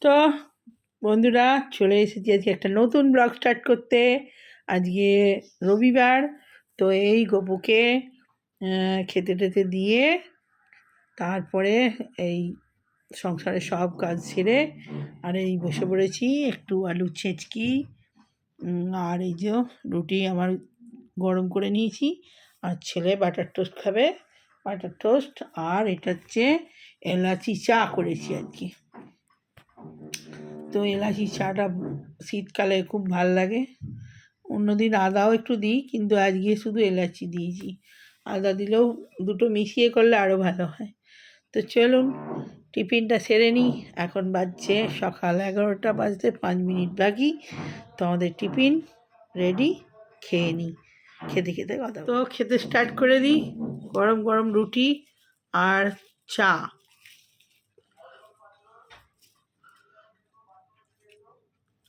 তো বন্ধুরা, চলে এসেছি আজকে একটা নতুন ব্লগ স্টার্ট করতে। আজকে রবিবার, তো এই গপুকে খেতে টেতে দিয়ে তারপরে এই সংসারের সব কাজ সেরে আর এই বসে পড়েছি একটু আলু ছেঁচকি আর এই যে রুটি আমার গরম করে নিয়েছি। আর ছেলে বাটার টোস্ট খাবে, বাটার টোস্ট। আর এটা হচ্ছে এলাচি চা করেছি আজকে। তো এলাচি চাটা শীতকালে খুব ভাল লাগে। অন্যদিন আদাও একটু দিই, কিন্তু আজকে শুধু এলাচি দিয়েছি। আদা দিলেও দুটো মিশিয়ে করলে আরও ভালো হয়। তো চলুন টিফিনটা সেরে নিই। এখন বাজছে সকাল 11টা বাজতে 5 মিনিট বাকি। তো আমাদের টিফিন রেডি, খেয়ে নিই। খেতে খেতে কথা তো খেতে স্টার্ট করে দিই। গরম গরম রুটি আর চা।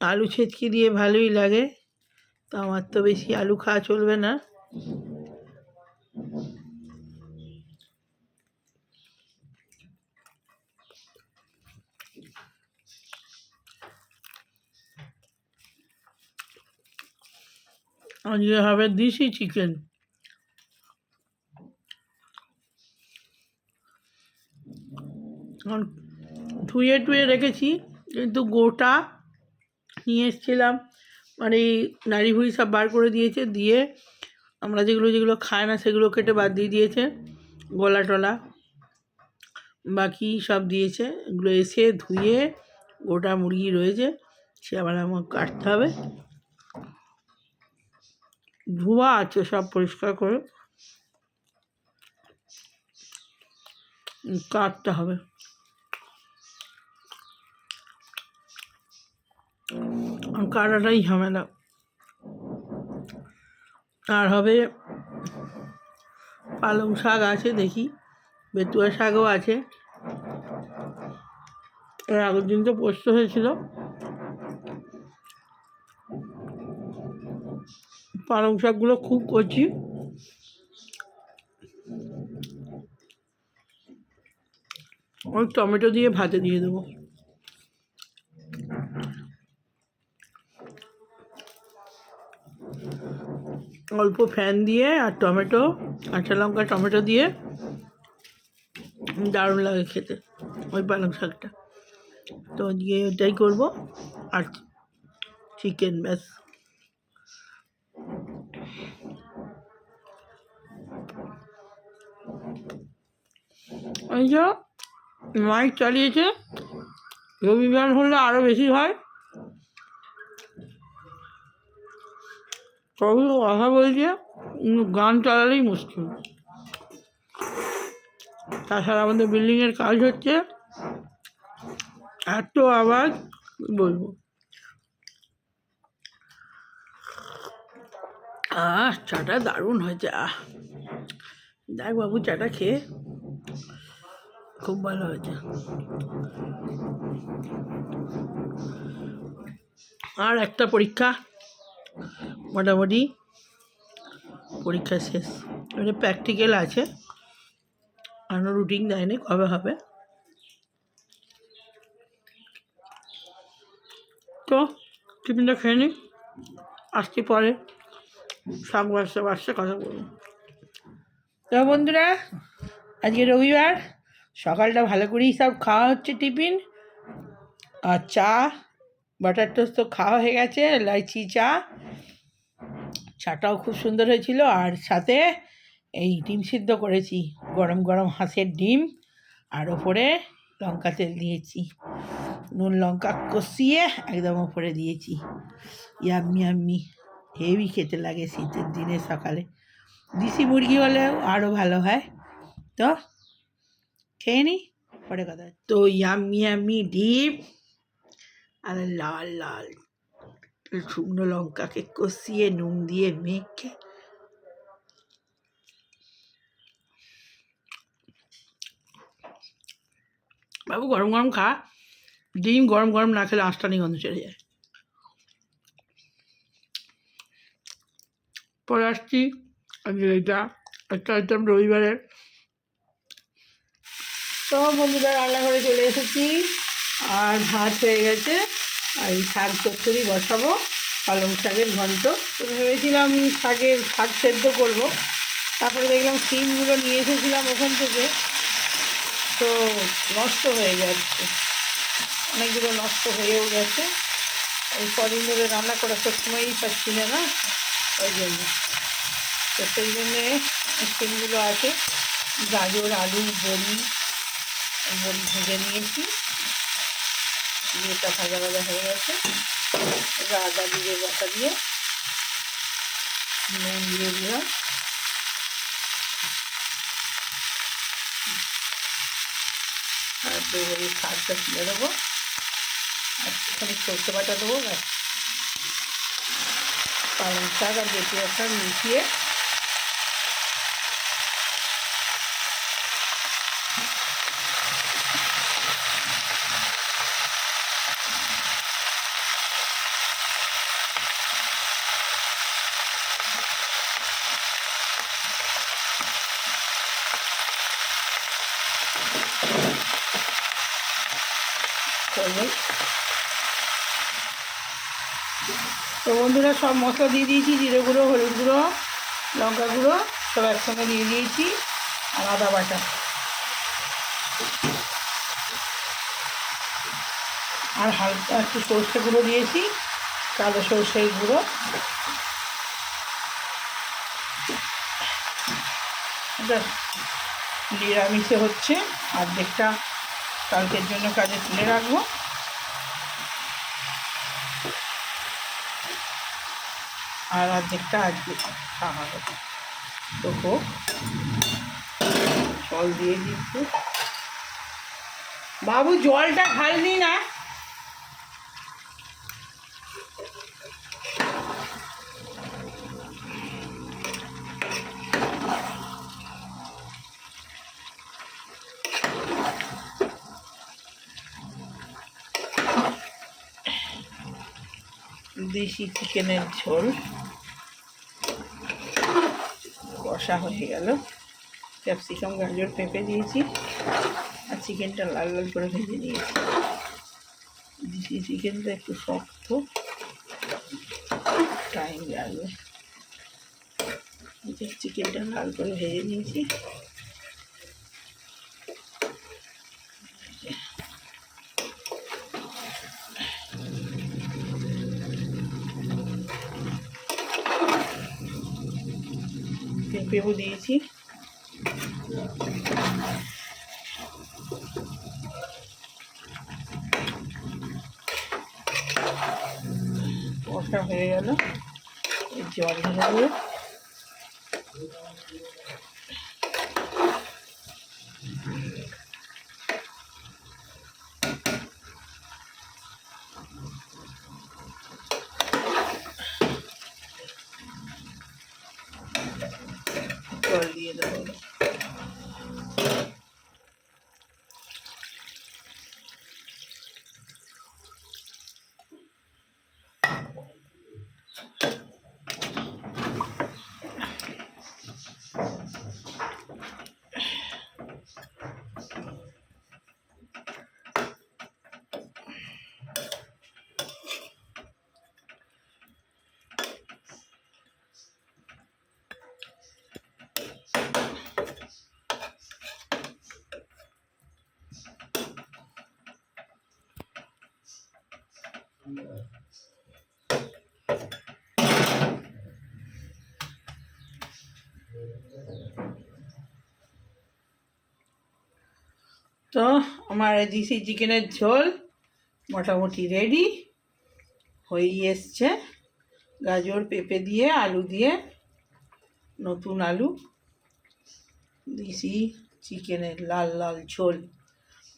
আলু ছেঁচকি দিয়ে ভালোই লাগে, তো আমার তো বেশি আলু খাওয়া চলবে না। আজকে হবে দেশি চিকেন। ধুয়ে টুয়ে রেখেছি, কিন্তু গোটা নিয়ে এসেছিলাম, মানে নাড়ি ভুড়ি সব বার করে দিয়েছে, দিয়ে আমরা যেগুলো যেগুলো খায় না সেগুলো কেটে বাদ দিয়ে দিয়েছে, গলা টলা বাকি সব দিয়েছে। এগুলো এসে ধুয়ে গোটা মুরগি রয়েছে, সে আবার আমাকে কাটতে হবে। ধোয়া আছে সব পরিষ্কার করে, কাটতে হবে। কাটাটাই ঝামেলা। আর হবে পালং শাক আছে, দেখি বেতুয়া শাকও আছে। এর আগের দিন তো পোস্ত হয়েছিল। পালং শাকগুলো খুব কচি, ওই টমেটো দিয়ে ভাতে দিয়ে দেবো। অল্প ফ্যান দিয়ে আর টমেটো, কাঁচা লঙ্কা টমেটো দিয়ে দারুণ লাগে খেতে ওই পালং শাকটা। তো দিয়ে এটাই করবো, আর চিকেন, ব্যাস। এই যে মাইক চালিয়েছে, রবিবার হলে আরও বেশি হয়। সবই কথা বলছে, গান চালালেই মুশকিল। তাছাড়া আমাদের বিল্ডিংয়ের কাজ হচ্ছে, এত আওয়াজ বলবো। চাটা দারুণ হয়েছে। দেখ বাবু, চাটা খেয়ে খুব ভালো হয়েছে। আর একটা পরীক্ষা, মোটামুটি পরীক্ষা শেষ। এটা প্র্যাকটিক্যাল আছে, এখনো রুটিন দেয়নি, কবে হবে। তো টিফিনটা খেয়ে নিই, আসছি পরে সব বাসতে কথা বলবো। তো বন্ধুরা, আজকে রবিবার, সকালটা ভালো করেই সব খাওয়া হচ্ছে টিফিন। আর চা, বাটার টোস্ট তো খাওয়া হয়ে গেছে, এলাচি চা, চাটাও খুব সুন্দর হয়েছিল। আর সাথে এই ডিম সিদ্ধ করেছি, গরম গরম হাঁসের ডিম, আর ওপরে লঙ্কা তেল দিয়েছি, নুন লঙ্কা কষিয়ে একদম ওপরে দিয়েছি। ইয়াম্মি ইয়াম্মি, হেভি খেতে লাগে শীতের দিনে সকালে। দেশি মুরগি হলেও আরও ভালো হয়। তো খেয়ে নিই, পরে কথা। তো ইয়াম্মি ইয়াম্মি ডিম আর লাল লাল শুকনো লঙ্কাকে কষিয়ে নুন দিয়ে মেখে, বাবু গরম গরম খা, ডিম গরম গরম না খেলে আঁশটানি গন্ধ চলে যায়। পরে আসছি আজকে এটা একটা আইটেম রবিবারের। তো বন্ধুরা, রান্নাঘরে চলে এসেছি। আর ভাত হয়ে গেছে। আর এই শাক চচ্চড়ি বসাবো, পালং শাকের ঘন্ট। তো ভেবেছিলাম শাক সেদ্ধ করবো, তারপরে দেখলাম সিমগুলো নিয়ে এসেছিলাম ওখান থেকে, তো নষ্ট হয়ে যাচ্ছে, অনেকগুলো নষ্ট হয়েও গেছে। এই কদিন ধরে রান্না করার সময়ই পাচ্ছি না, ওই জন্য। তো সেই জন্যে সিমগুলো আছে। গাজর, আলু, বড়ি ভেজে নিয়েছি, এটা ভাজা হয়ে গেছে। এবার আদা জিরে বাটা দিয়ে নুন দিয়ে দিলাম, আর এবারে শাকটা তুলে দেবো, আর একটুখানি সর্ষে বাটা দেবো, ব্যাস। পালং শাক আর বেটে শাক মিশিয়ে করবেন। তো বন্ধুরা, সব মশলা দিয়ে দিয়েছি, জিরে গুঁড়ো, হলুদ গুঁড়ো, লঙ্কা গুঁড়ো সব একসঙ্গে দিয়ে দিয়েছি, আর আদা বাটা, আর হালকা একটু সর্ষে গুঁড়ো দিয়েছি, কালো সর্ষের গুঁড়ো। এটা নিরামিষে হচ্ছে, অর্ধেকটা কালকের জন্য কাজে তুলে রাখবো। আর অর্ধেকটা আজকে খাওয়া হবে। তো হোক, জল দিয়ে দিচ্ছি। বাবু জলটা ঢালবি না। দেশি চিকেনের ঝোল কষা হয়ে গেল। ক্যাপসিকাম, গাজর, পেঁপে দিয়েছি, আর চিকেনটা লাল লাল করে ভেজে নিয়েছি। দেশি চিকেনটা একটু শক্ত, টাইম লাগবে। চিকেনটা লাল করে ভেজে নিয়েছি। পেঁপেও দিয়েছি। কষা হয়ে গেল, জল ঢেলে দিয়ে জল দিয়ে দেবো। তো আমার দেশি চিকেনের ঝোল মোটামুটি রেডি হয়েই এসছে। গাজর, পেঁপে দিয়ে, আলু দিয়ে, নতুন আলু, দেশি চিকেনের লাল লাল ঝোল।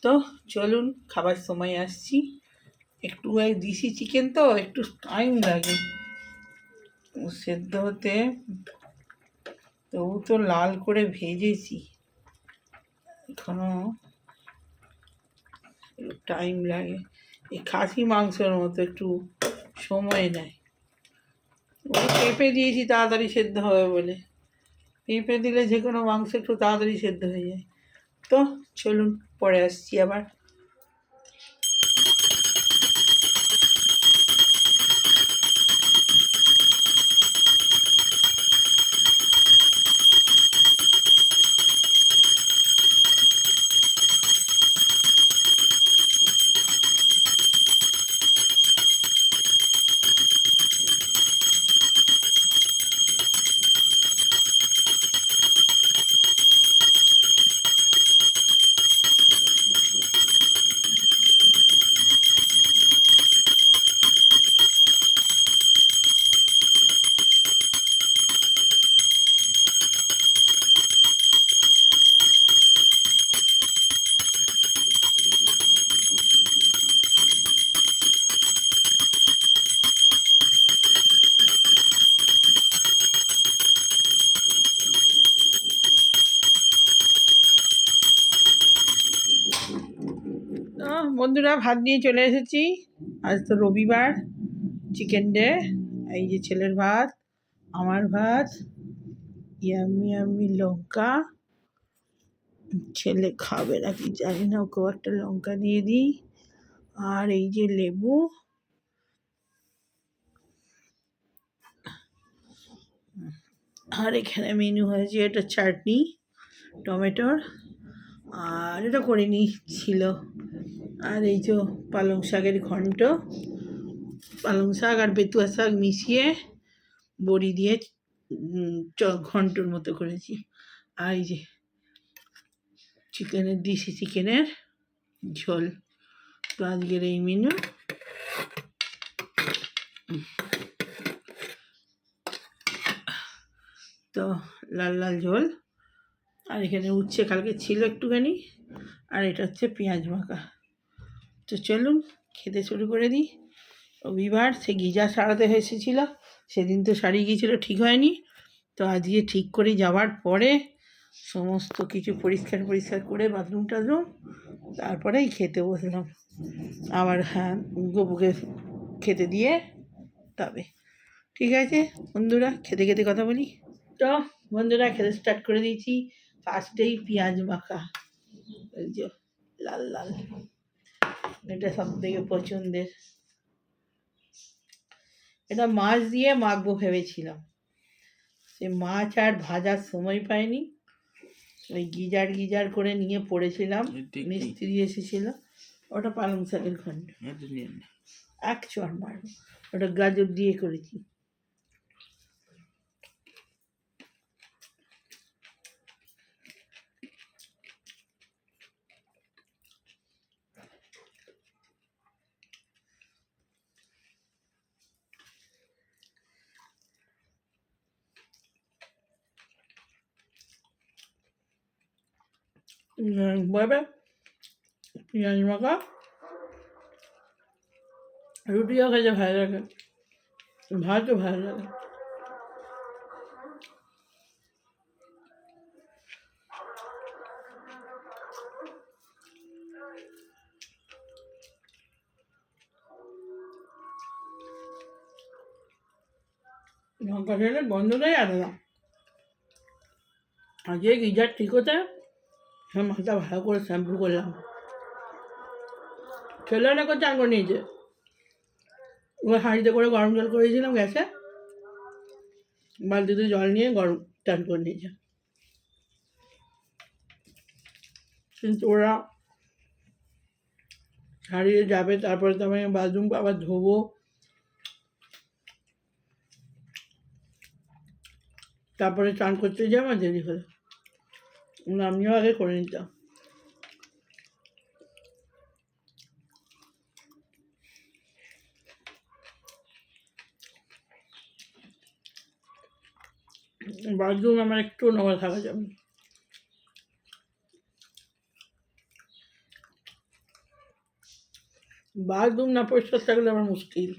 তো চলুন, খাবার সময় আসছি। একটু দেশি চিকেন তো একটু টাইম লাগে সেদ্ধ হতে, তবু তো লাল করে ভেজেছি, এখনো একটু টাইম লাগে। এই খাসি মাংসের মতো একটু সময় নেয়। ওই পেঁপে দিয়েছি তাড়াতাড়ি সেদ্ধ হবে বলে, পেঁপে দিলে যে কোনো মাংস একটু তাড়াতাড়ি সেদ্ধ হয়ে যায়। তো চলুন, পরে আসছি আবার। ভাত নিয়ে চলে এসেছি। আজ তো রবিবার, চিকেন ডে। এই যে ছেলের ভাত, আমার ভাত, ইয়াম্মি ইয়াম্মি লঙ্কা। ছেলে খাবে নাকি জানি না, ওকেও একটা লঙ্কা দিয়ে দিই। আর এই যে লেবু, আর এখানে মেনু হয়েছে এটা চাটনি টমেটোর, আর এটা করে ছিল। আর এই যে পালং শাকের ঘন্ট, পালং শাক আর বেতুয়া শাক মিশিয়ে বড়ি দিয়ে ঘন্টর মতো করেছি। আর এই যে চিকেনের দেশি চিকেনের ঝোল। তো আজকের এই মেনু। তো লাল লাল ঝোল, আর এখানে উচ্ছে কালকে ছিল একটুখানি, আর এটা হচ্ছে পেঁয়াজ মাখা। তো চলুন খেতে শুরু করে দিই। রবিবার, সে গিজার সারাতে এসেছিলো, সেদিন তো সারিয়ে গিয়েছিলো, ঠিক হয়নি। তো আজকে ঠিক করে যাওয়ার পরে সমস্ত কিছু পরিষ্কার করে বাথরুম টাথরুম, তারপরেই খেতে বসলাম। আবার হ্যাঁ, গপুকে খেতে দিয়ে তবে ঠিক আছে বন্ধুরা, খেতে খেতে কথা বলি। তো বন্ধুরা খেতে স্টার্ট করে দিয়েছি। ফার্স্টেই পেঁয়াজ মাখা, এই যে লাল লাল, এটা সব থেকে পছন্দের। এটা মাছ দিয়ে মাখবো ভেবেছিলাম, সে মাছ আর ভাজার সময় পাইনি। ওই গিজার করে নিয়ে পড়েছিলাম, মিস্ত্রি এসেছিল। ওটা পালং শাকের ঘন্ট, এক চর মারবো। ওটা গাজর দিয়ে করেছি। বলবে পেঁয়াজ মাখা রুটিও খেতে ভালো লাগে, ভাতও ভালো লাগে। লঙ্কা খেলে গন্ধটাই আলাদা। আজকে গিজার ঠিক হতে মাথা ভালো করে শ্যাম্পু করলাম। ছেলে না করে চান করে নিয়েছে। ওই হাঁড়িতে করে গরম জল করেছিলাম গ্যাসে, বালতিতে জল নিয়ে গরম চান করে নিয়েছে। কিন্তু ওরা হারিয়ে যাবে, তারপরে তো আমি বাথরুম আবার ধোবো, তারপরে চান করতে যাই, আমার দেরি হলো। আমিও আগে করে নিতাম। বাথরুম আমার একটু নোংরা থাকা যাবে। বাথরুম না পরিষ্কার থাকলে আমার মুশকিল।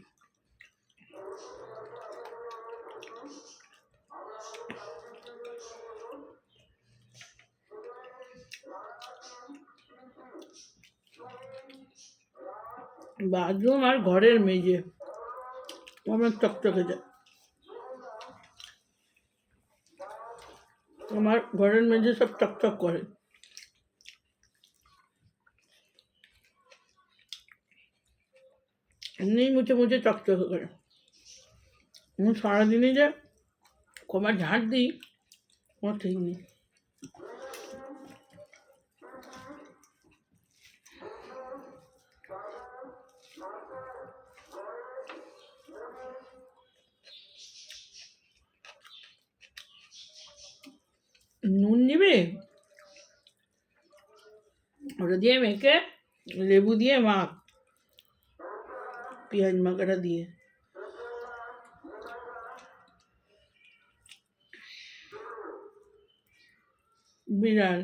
বাথরুম আর ঘরের মেঝে আমার চকচকে যায়। আমার ঘরের মেঝে সব চকচক করে। এমনি মুছে মুছে চকচকে করে। আমি সারাদিনে যে কবার ঝাঁট দিই আমার ঠিক নেই। নুন নিবি, ওটা দিয়ে মেখে লেবু দিয়ে মাখ, পেঁয়াজ মাখাটা দিয়ে। বিড়াল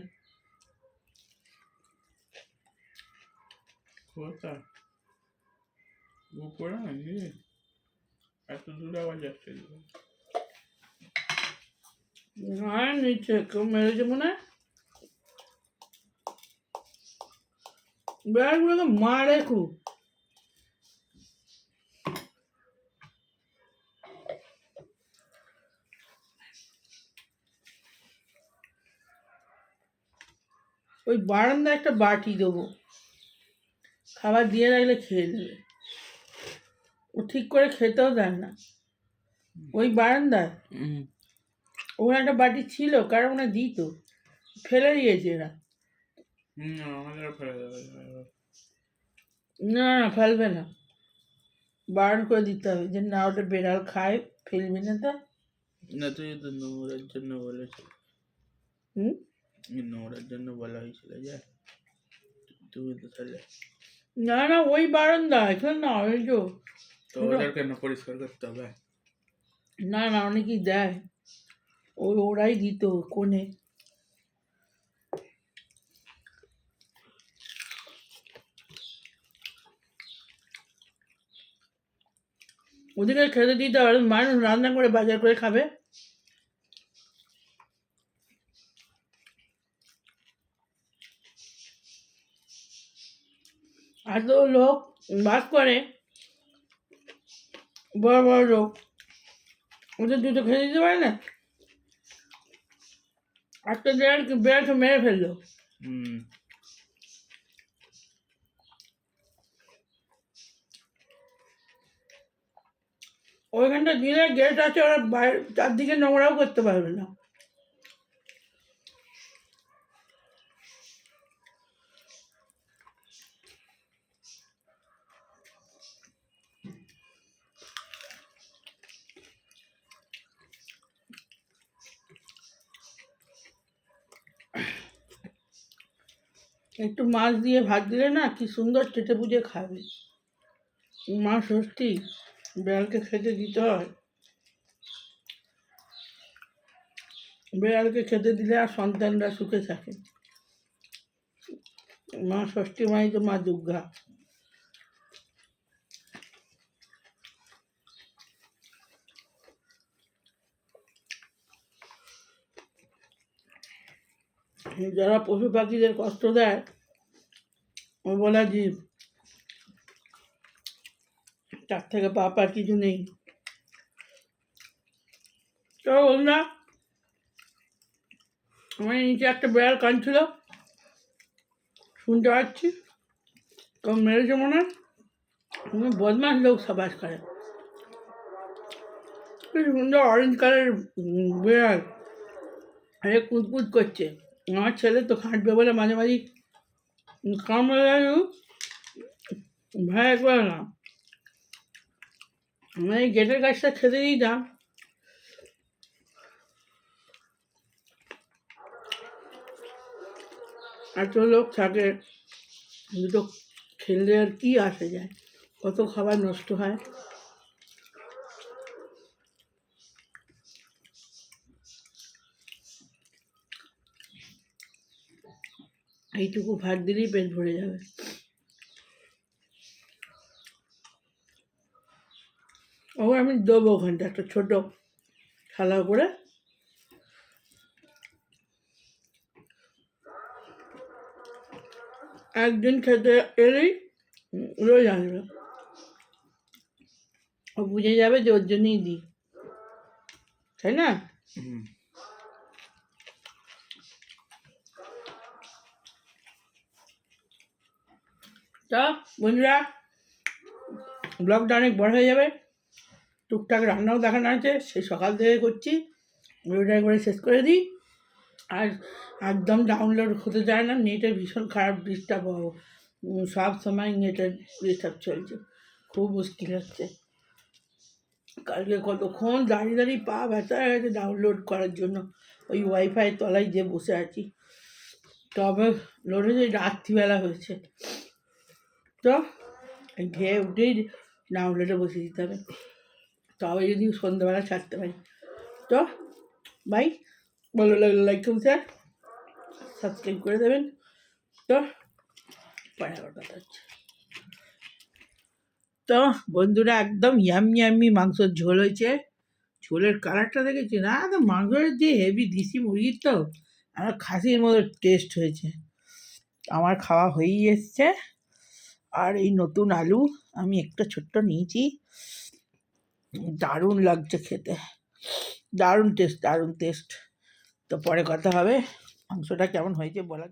কোথা উপরে এত দূরে আবার যাচ্ছে আর নিচে কেউ মেরেছে মনে হয়। বেড়ালগুলোকে মারে খুব। ওই বারান্দায় একটা বাটি দেবো, খাবার দিয়ে রাখলে খেয়ে নেবে। ও ঠিক করে খেতেও দেয় না। ওই বারান্দায় ওখানে একটা বাটি ছিল, কারণ ওখানে দিত, ফেলে দিয়েছে এরা। না না, ফেলবে না, বারণ করে দিতে হবে যে না, ওটা বেড়াল খায়, ফেলবি না তো। না, তুই তো নোংরার জন্য বলেছিস। নোংরার জন্য বলা হয়েছিল যে তুমি তো তাহলে। না না, ওই বারান্দা এখন না, ওই যে তো ওদের কেন পরিষ্কার করতে হবে? না না, অনেকেই দেয়, ওরাই দিত কোণে। ওদিকে খেতে দিতে হবে, মানুষ রান্না করে বাজার করে খাবে। এত লোক বাস করে, বড় বড় লোক, ওদের দুটো খেতে দিতে পারে না। একটা বিড়ালকে মেরে ফেললো। ওইখানটা দিনে গেট আছে, ওরা বাইরে চারদিকে নোংরাও করতে পারবে না। একটু মাছ দিয়ে ভাত দিলে না, কি সুন্দর চেটে পুজে খাবে। মা ষষ্ঠী, বিড়ালকে খেতে দিতে হয়। বিড়ালকে খেতে দিলে আর সন্তানরা সুখে থাকে। মা ষষ্ঠী মাই তো মা দুর্গা। যারা পশু পাখিদের কষ্ট দেয়, ও বলা জীব, তার থেকে পাপ আর কিছু নেই। চলো বন্ধুরা, আমার নিচে একটা বিড়াল কাঁদছিল, শুনতে পাচ্ছি, তো মেরেছে মনে হয়। বদমাস লোক সাবাস করে। কি সুন্দর অরেঞ্জ কালারের বিড়াল, আরে কুদকুদ করছে। আমার ছেলে তো খাঁটবে বলে মাঝে মাঝে কামড়ে ভয় করে না। আমি এই গেটের গাছটা খেতে দিতাম, এত লোক থাকে, দুটো খেললে আর কি আসে যায়, কত খাবার নষ্ট হয়। এইটুকু ভাত দিলেই পেট ভরে যাবে। ও আমি দেবো ওখানটা একটা ছোট থালা করে। একদিন খেতে এলেই রোজ আসবে, ও বুঝে যাবে যে ওর জন্যই দিই, তাই না? তা বন্ধুরা, ব্লগটা অনেক বড় হয়ে যাবে, টুকটাক রান্নাও দেখানো আছে, সেই সকাল থেকে করছি, ভিডিওটা করে শেষ করে দিই। আর একদম ডাউনলোড হতে চায় না, নেটের ভীষণ খারাপ ডিস্টার্ব হবো, সব সময় নেটের ডিস্টার্ব চলছে, খুব মুশকিল হচ্ছে। কালকে কতক্ষণ দাঁড়িয়ে দাঁড়িয়ে পা ব্যথা হয়ে গেছে ডাউনলোড করার জন্য, ওই ওয়াইফাই তলায় যে বসে আছি, তবে লোড হয়েছে, রাত্রিবেলা হয়েছে, তো ঘেয়ে উঠেই ডাউনলোডে বসে দিতে হবে, তবে যদি সন্ধ্যাবেলা ছাড়তে পারি। তো বাই, ভালো লাগলে লাইক করুন, স্যার সাবস্ক্রাইব করে দেবেন। তো পরে আবার কথা হচ্ছে। তো বন্ধুরা, একদম ইয়াম্মি মাংসর ঝোল হয়েছে, ঝোলের কালারটা দেখেছি না, তো মাংসের যে হেভি দেশি মুরগির, তো আর খাসির মতো টেস্ট হয়েছে। আমার খাওয়া হয়েই এসছে, আর এই নতুন আলু আমি একটা ছোট্ট নিয়েছি, দারুণ লাগছে খেতে, দারুণ টেস্ট। তো পরে কথা হবে, মাংসটা কেমন হয়েছে বলা।